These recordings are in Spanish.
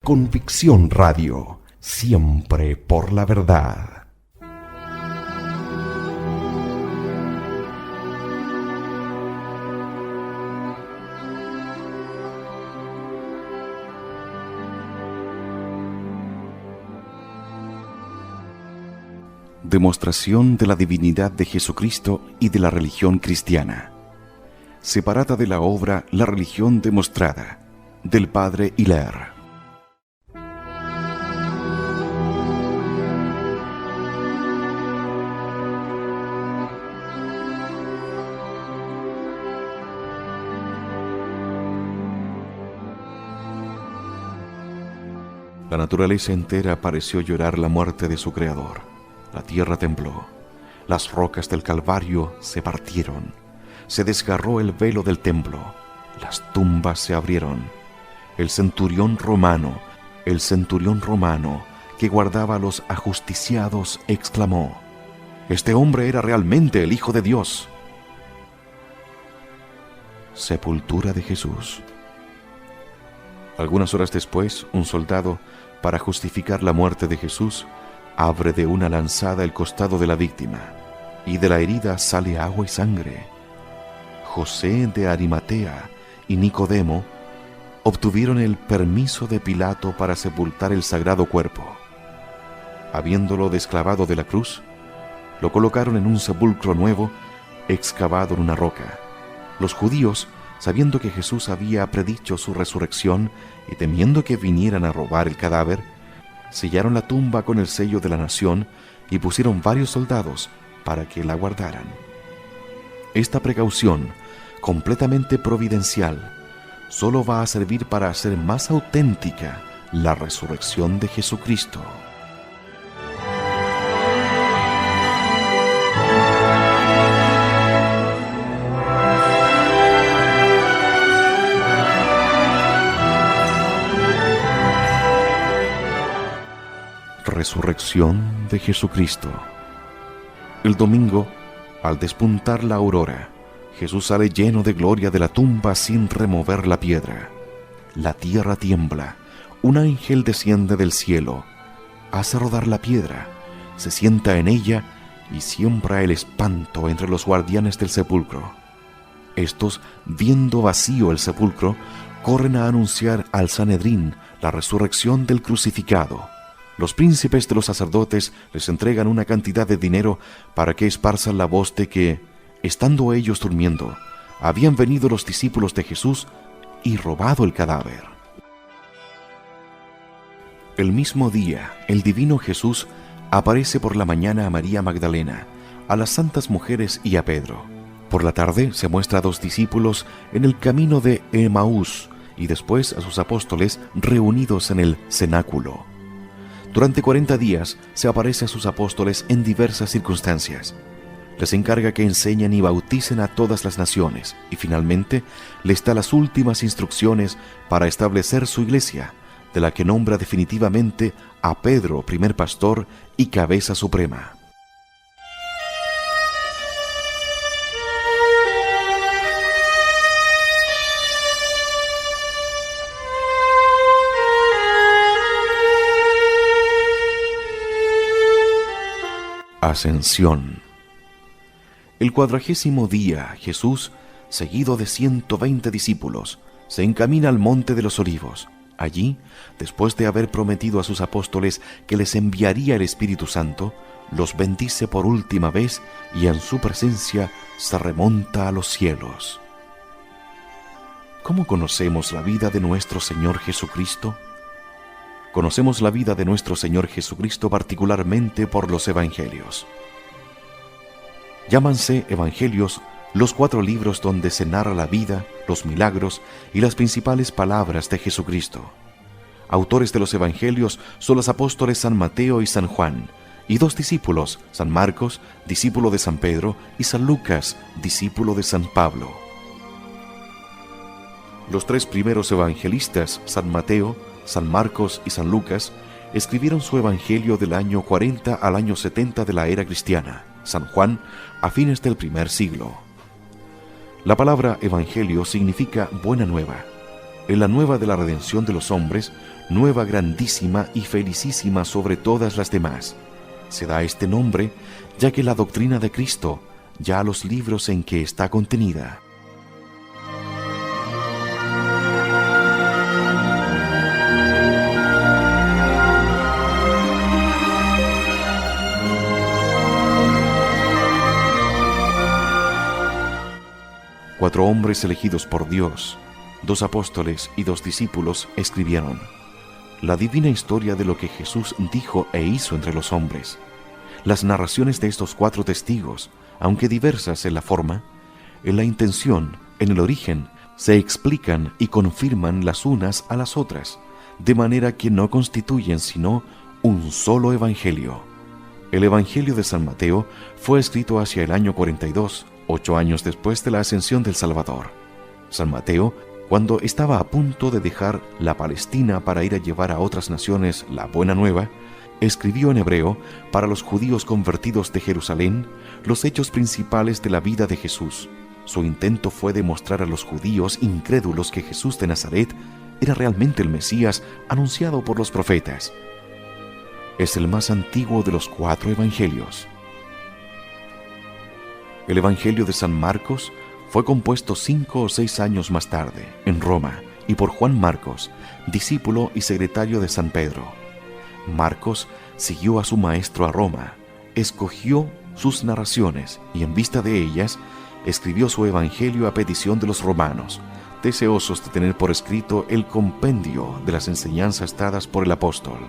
Convicción Radio, siempre por la verdad. Demostración de la divinidad de Jesucristo y de la religión cristiana. Separada de la obra La religión demostrada, del padre Hilaire. La naturaleza entera pareció llorar la muerte de su creador. La tierra tembló, las rocas del Calvario se partieron, se desgarró el velo del templo, las tumbas se abrieron. El centurión romano que guardaba a los ajusticiados exclamó: «Este hombre era realmente el Hijo de Dios». Sepultura de Jesús. Algunas horas después, un soldado, para justificar la muerte de Jesús, abre de una lanzada el costado de la víctima, y de la herida sale agua y sangre. José de Arimatea y Nicodemo obtuvieron el permiso de Pilato para sepultar el sagrado cuerpo. Habiéndolo desclavado de la cruz, lo colocaron en un sepulcro nuevo, excavado en una roca. Los judíos, sabiendo que Jesús había predicho su resurrección y temiendo que vinieran a robar el cadáver, sellaron la tumba con el sello de la nación y pusieron varios soldados para que la guardaran. Esta precaución, completamente providencial, solo va a servir para hacer más auténtica la resurrección de Jesucristo. Resurrección de Jesucristo. El domingo, al despuntar la aurora, Jesús sale lleno de gloria de la tumba sin remover la piedra. La tierra tiembla, un ángel desciende del cielo, hace rodar la piedra, se sienta en ella y siembra el espanto entre los guardianes del sepulcro. Estos, viendo vacío el sepulcro, corren a anunciar al Sanedrín la resurrección del crucificado. Los príncipes de los sacerdotes les entregan una cantidad de dinero para que esparzan la voz de que, estando ellos durmiendo, habían venido los discípulos de Jesús y robado el cadáver. El mismo día, el divino Jesús aparece por la mañana a María Magdalena, a las santas mujeres y a Pedro. Por la tarde se muestra a 2 discípulos en el camino de Emaús y después a sus apóstoles reunidos en el cenáculo. Durante 40 días se aparece a sus apóstoles en diversas circunstancias. Les encarga que enseñen y bauticen a todas las naciones y finalmente les da las últimas instrucciones para establecer su iglesia, de la que nombra definitivamente a Pedro, primer pastor y cabeza suprema. Ascensión. El 40º día, Jesús, seguido de 120 discípulos, se encamina al Monte de los Olivos. Allí, después de haber prometido a sus apóstoles que les enviaría el Espíritu Santo, los bendice por última vez y en su presencia se remonta a los cielos. ¿Cómo conocemos la vida de nuestro Señor Jesucristo? Conocemos la vida de nuestro Señor Jesucristo particularmente por los Evangelios. Llámanse Evangelios los 4 libros donde se narra la vida, los milagros y las principales palabras de Jesucristo. Autores de los Evangelios son los apóstoles San Mateo y San Juan, y 2 discípulos, San Marcos, discípulo de San Pedro, y San Lucas, discípulo de San Pablo. Los 3 primeros evangelistas, San Mateo, San Marcos y San Lucas, escribieron su evangelio del año 40 al año 70 de la era cristiana, San Juan a fines del primer siglo. La palabra evangelio significa buena nueva. es la nueva de la redención de los hombres, nueva grandísima y felicísima sobre todas las demás. Se da este nombre ya que la doctrina de Cristo, ya los libros en que está contenida. Cuatro hombres elegidos por Dios, 2 apóstoles y 2 discípulos, escribieron la divina historia de lo que Jesús dijo e hizo entre los hombres. Las narraciones de estos 4 testigos, aunque diversas en la forma, en la intención, en el origen, se explican y confirman las unas a las otras, de manera que no constituyen sino un solo evangelio. El Evangelio de San Mateo fue escrito hacia el año 42, 8 años después de la ascensión del Salvador. San Mateo, cuando estaba a punto de dejar la Palestina para ir a llevar a otras naciones la buena nueva, escribió en hebreo para los judíos convertidos de Jerusalén los hechos principales de la vida de Jesús. Su intento fue demostrar a los judíos incrédulos que Jesús de Nazaret era realmente el Mesías anunciado por los profetas. Es el más antiguo de los 4 evangelios. El Evangelio de San Marcos fue compuesto 5 o 6 años más tarde, en Roma, y por Juan Marcos, discípulo y secretario de San Pedro. Marcos siguió a su maestro a Roma, escogió sus narraciones y en vista de ellas, escribió su Evangelio a petición de los romanos, deseosos de tener por escrito el compendio de las enseñanzas dadas por el apóstol.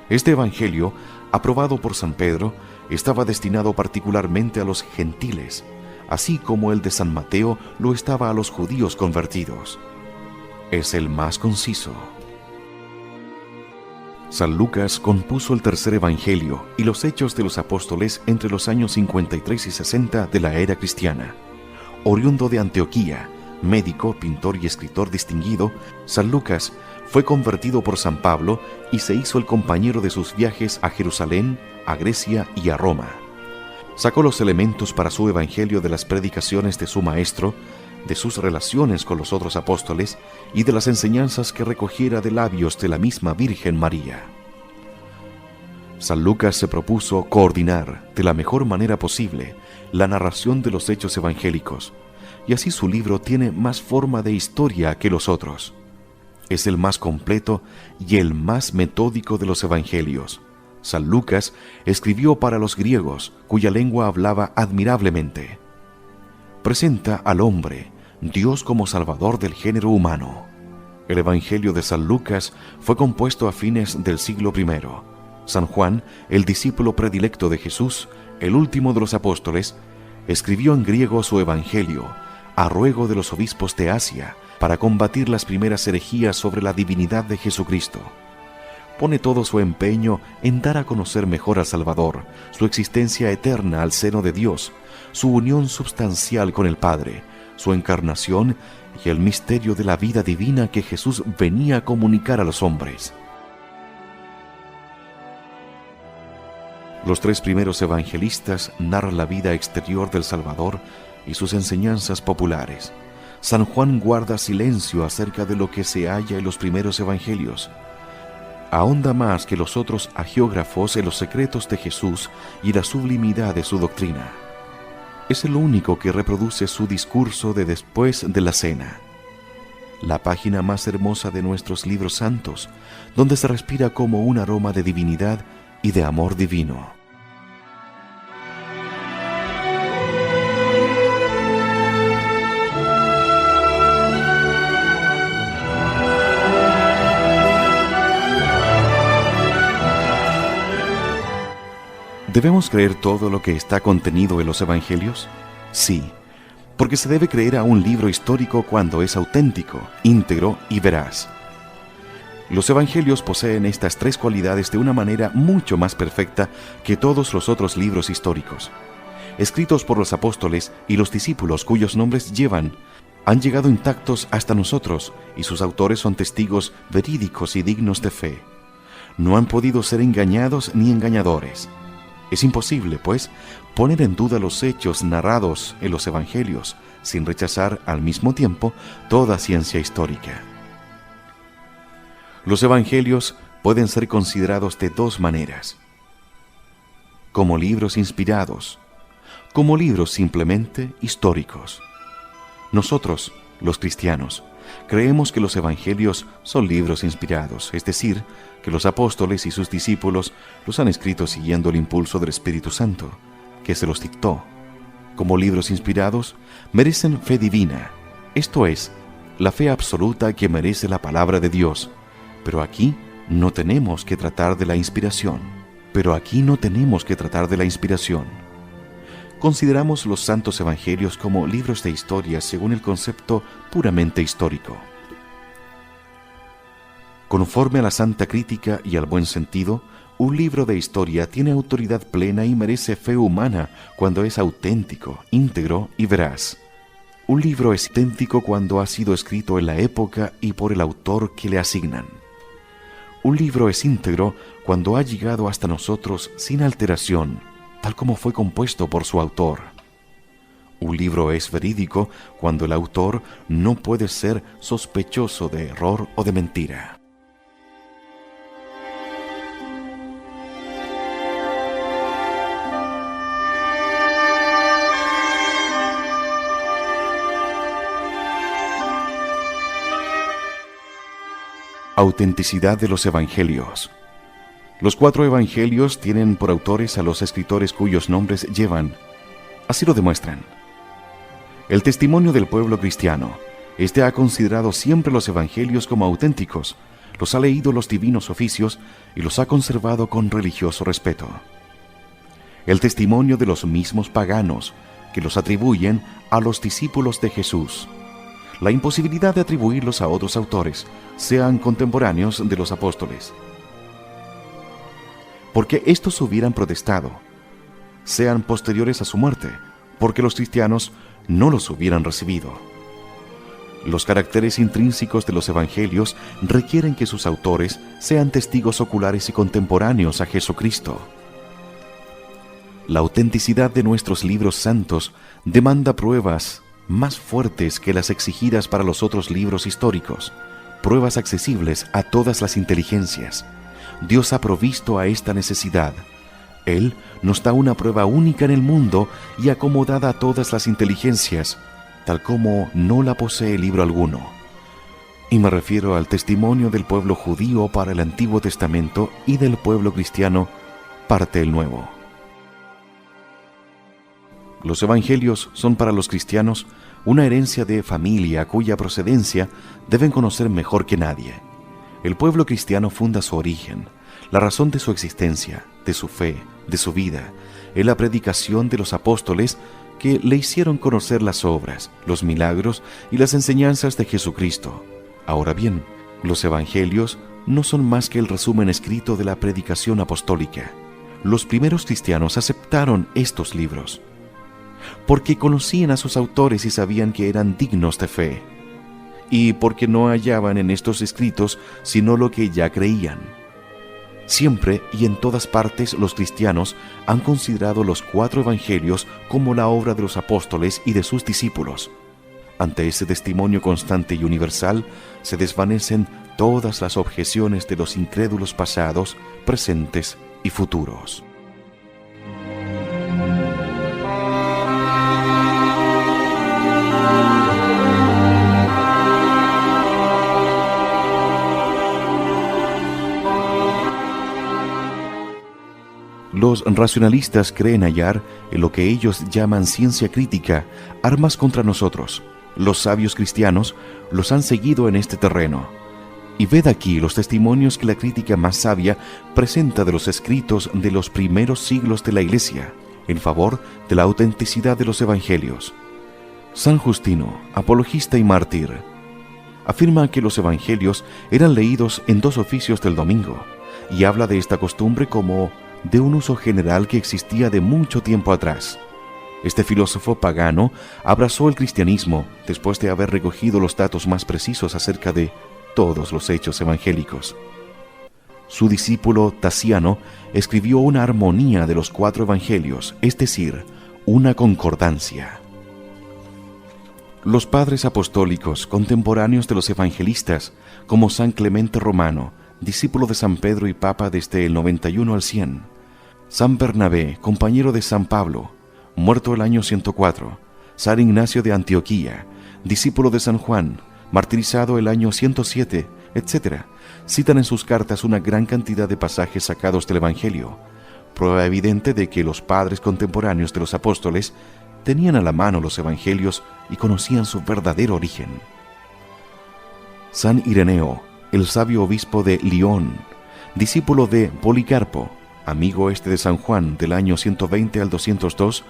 Este Evangelio, aprobado por San Pedro, estaba destinado particularmente a los gentiles, así como el de San Mateo lo estaba a los judíos convertidos. Es el más conciso. San Lucas compuso el tercer Evangelio y los Hechos de los Apóstoles entre los años 53 y 60 de la era cristiana. Oriundo de Antioquía, médico, pintor y escritor distinguido, San Lucas fue convertido por San Pablo y se hizo el compañero de sus viajes a Jerusalén, a Grecia y a Roma. Sacó los elementos para su evangelio de las predicaciones de su maestro, de sus relaciones con los otros apóstoles y de las enseñanzas que recogiera de labios de la misma Virgen María. San Lucas se propuso coordinar de la mejor manera posible la narración de los hechos evangélicos, y así su libro tiene más forma de historia que los otros. Es el más completo y el más metódico de los evangelios. San Lucas escribió para los griegos, cuya lengua hablaba admirablemente. Presenta al hombre, Dios como salvador del género humano. El Evangelio de San Lucas fue compuesto a fines del siglo I. San Juan, el discípulo predilecto de Jesús, el último de los apóstoles, escribió en griego su Evangelio, a ruego de los obispos de Asia, para combatir las primeras herejías sobre la divinidad de Jesucristo. Pone todo su empeño en dar a conocer mejor al Salvador, su existencia eterna al seno de Dios, su unión substancial con el Padre, su encarnación y el misterio de la vida divina que Jesús venía a comunicar a los hombres. Los 3 primeros evangelistas narran la vida exterior del Salvador y sus enseñanzas populares. San Juan guarda silencio acerca de lo que se halla en los primeros evangelios. Ahonda más que los otros hagiógrafos en los secretos de Jesús y la sublimidad de su doctrina. Es el único que reproduce su discurso de después de la cena. La página más hermosa de nuestros libros santos, donde se respira como un aroma de divinidad y de amor divino. ¿Debemos creer todo lo que está contenido en los evangelios? Sí, porque se debe creer a un libro histórico cuando es auténtico, íntegro y veraz. Los evangelios poseen estas 3 cualidades de una manera mucho más perfecta que todos los otros libros históricos. Escritos por los apóstoles y los discípulos cuyos nombres han llegado intactos hasta nosotros y sus autores son testigos verídicos y dignos de fe. No han podido ser engañados ni engañadores. Es imposible, pues, poner en duda los hechos narrados en los evangelios, sin rechazar al mismo tiempo toda ciencia histórica. Los evangelios pueden ser considerados de dos maneras: como libros inspirados, como libros simplemente históricos. Nosotros, los cristianos, creemos que los evangelios son libros inspirados, es decir, que los apóstoles y sus discípulos los han escrito siguiendo el impulso del Espíritu Santo, que se los dictó. Como libros inspirados, merecen fe divina, esto es, la fe absoluta que merece la palabra de Dios. Pero aquí no tenemos que tratar de la inspiración. Consideramos los santos evangelios como libros de historia según el concepto puramente histórico. Conforme a la santa crítica y al buen sentido, un libro de historia tiene autoridad plena y merece fe humana cuando es auténtico, íntegro y veraz. Un libro es auténtico cuando ha sido escrito en la época y por el autor que le asignan. Un libro es íntegro cuando ha llegado hasta nosotros sin alteración, tal como fue compuesto por su autor. Un libro es verídico cuando el autor no puede ser sospechoso de error o de mentira. Autenticidad de los evangelios. Los 4 evangelios tienen por autores a los escritores cuyos nombres llevan. Así lo demuestran. El testimonio del pueblo cristiano. Este ha considerado siempre los evangelios como auténticos, los ha leído los divinos oficios y los ha conservado con religioso respeto. El testimonio de los mismos paganos, que los atribuyen a los discípulos de Jesús. La imposibilidad de atribuirlos a otros autores, sean contemporáneos de los apóstoles, porque éstos hubieran protestado, sean posteriores a su muerte, porque los cristianos no los hubieran recibido. Los caracteres intrínsecos de los evangelios requieren que sus autores sean testigos oculares y contemporáneos a Jesucristo. La autenticidad de nuestros libros santos demanda pruebas más fuertes que las exigidas para los otros libros históricos, pruebas accesibles a todas las inteligencias. Dios ha provisto a esta necesidad. Él nos da una prueba única en el mundo y acomodada a todas las inteligencias, tal como no la posee libro alguno. Y me refiero al testimonio del pueblo judío para el Antiguo Testamento y del pueblo cristiano parte el Nuevo. Los evangelios son para los cristianos una herencia de familia cuya procedencia deben conocer mejor que nadie. El pueblo cristiano funda su origen, la razón de su existencia, de su fe, de su vida, en la predicación de los apóstoles que le hicieron conocer las obras, los milagros y las enseñanzas de Jesucristo. Ahora bien, los evangelios no son más que el resumen escrito de la predicación apostólica. Los primeros cristianos aceptaron estos libros porque conocían a sus autores y sabían que eran dignos de fe, y porque no hallaban en estos escritos sino lo que ya creían. Siempre y en todas partes los cristianos han considerado los 4 evangelios como la obra de los apóstoles y de sus discípulos. Ante ese testimonio constante y universal se desvanecen todas las objeciones de los incrédulos pasados, presentes y futuros. Los racionalistas creen hallar en lo que ellos llaman ciencia crítica armas contra nosotros. Los sabios cristianos los han seguido en este terreno. Y ved aquí los testimonios que la crítica más sabia presenta de los escritos de los primeros siglos de la Iglesia en favor de la autenticidad de los evangelios. San Justino, apologista y mártir, afirma que los evangelios eran leídos en 2 oficios del domingo y habla de esta costumbre como de un uso general que existía de mucho tiempo atrás. Este filósofo pagano abrazó el cristianismo después de haber recogido los datos más precisos acerca de todos los hechos evangélicos. Su discípulo Tasiano escribió una armonía de los 4 evangelios, es decir, una concordancia. Los padres apostólicos contemporáneos de los evangelistas, como San Clemente Romano, discípulo de San Pedro y Papa desde el 91 al 100, San Bernabé, compañero de San Pablo, muerto el año 104, San Ignacio de Antioquía, discípulo de San Juan, martirizado el año 107, etc., citan en sus cartas una gran cantidad de pasajes sacados del Evangelio, prueba evidente de que los padres contemporáneos de los apóstoles tenían a la mano los evangelios y conocían su verdadero origen. San Ireneo, el sabio obispo de Lyon, discípulo de Policarpo, amigo de San Juan del año 120 al 202,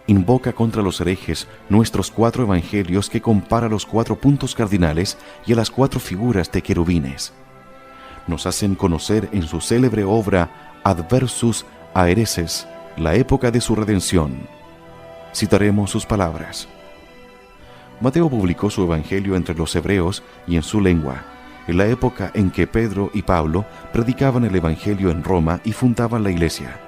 invoca contra los herejes nuestros 4 evangelios que compara los 4 puntos cardinales y a las 4 figuras de querubines. Nos hacen conocer en su célebre obra Adversus Aereses la época de su redención. Citaremos sus palabras. Mateo publicó su evangelio entre los hebreos y en su lengua, en la época en que Pedro y Pablo predicaban el evangelio en Roma y fundaban la iglesia.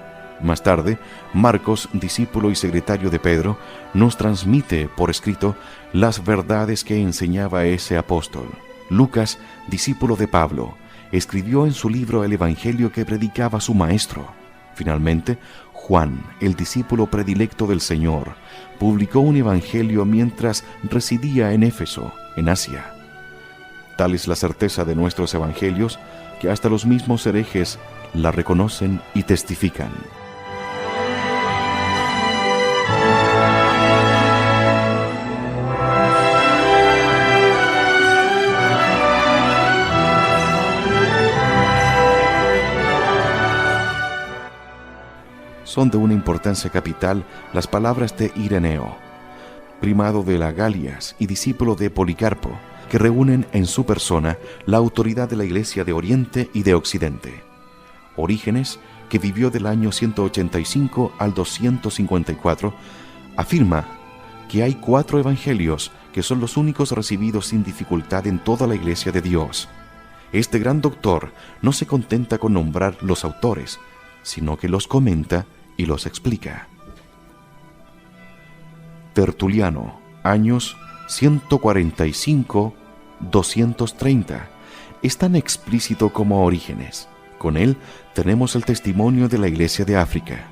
Más tarde, Marcos, discípulo y secretario de Pedro, nos transmite por escrito las verdades que enseñaba ese apóstol. Lucas, discípulo de Pablo, escribió en su libro el evangelio que predicaba su maestro. Finalmente, Juan, el discípulo predilecto del Señor, publicó un evangelio mientras residía en Éfeso, en Asia. Tal es la certeza de nuestros evangelios que hasta los mismos herejes la reconocen y testifican. Son de una importancia capital las palabras de Ireneo, primado de la Galias y discípulo de Policarpo, que reúnen en su persona la autoridad de la Iglesia de Oriente y de Occidente. Orígenes, que vivió del año 185 al 254, afirma que hay 4 evangelios que son los únicos recibidos sin dificultad en toda la Iglesia de Dios. Este gran doctor no se contenta con nombrar los autores, sino que los comenta y los explica. Tertuliano, años 145-230, es tan explícito como Orígenes. Con él tenemos el testimonio de la Iglesia de África.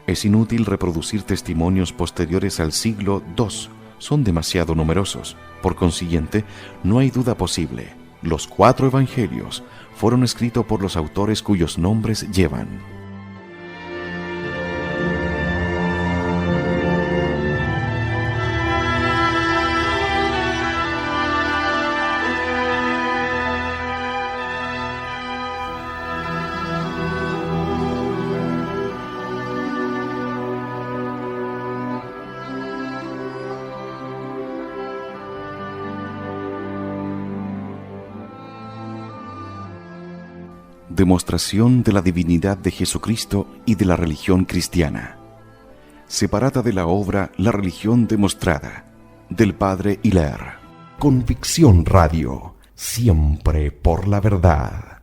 Es inútil reproducir testimonios posteriores al siglo II, son demasiado numerosos. Por consiguiente, no hay duda posible. Los 4 evangelios fueron escritos por los autores cuyos nombres llevan. Demostración de la divinidad de Jesucristo y de la religión cristiana. Separada de la obra La religión demostrada, del padre Hilaire. Convicción Radio, siempre por la verdad.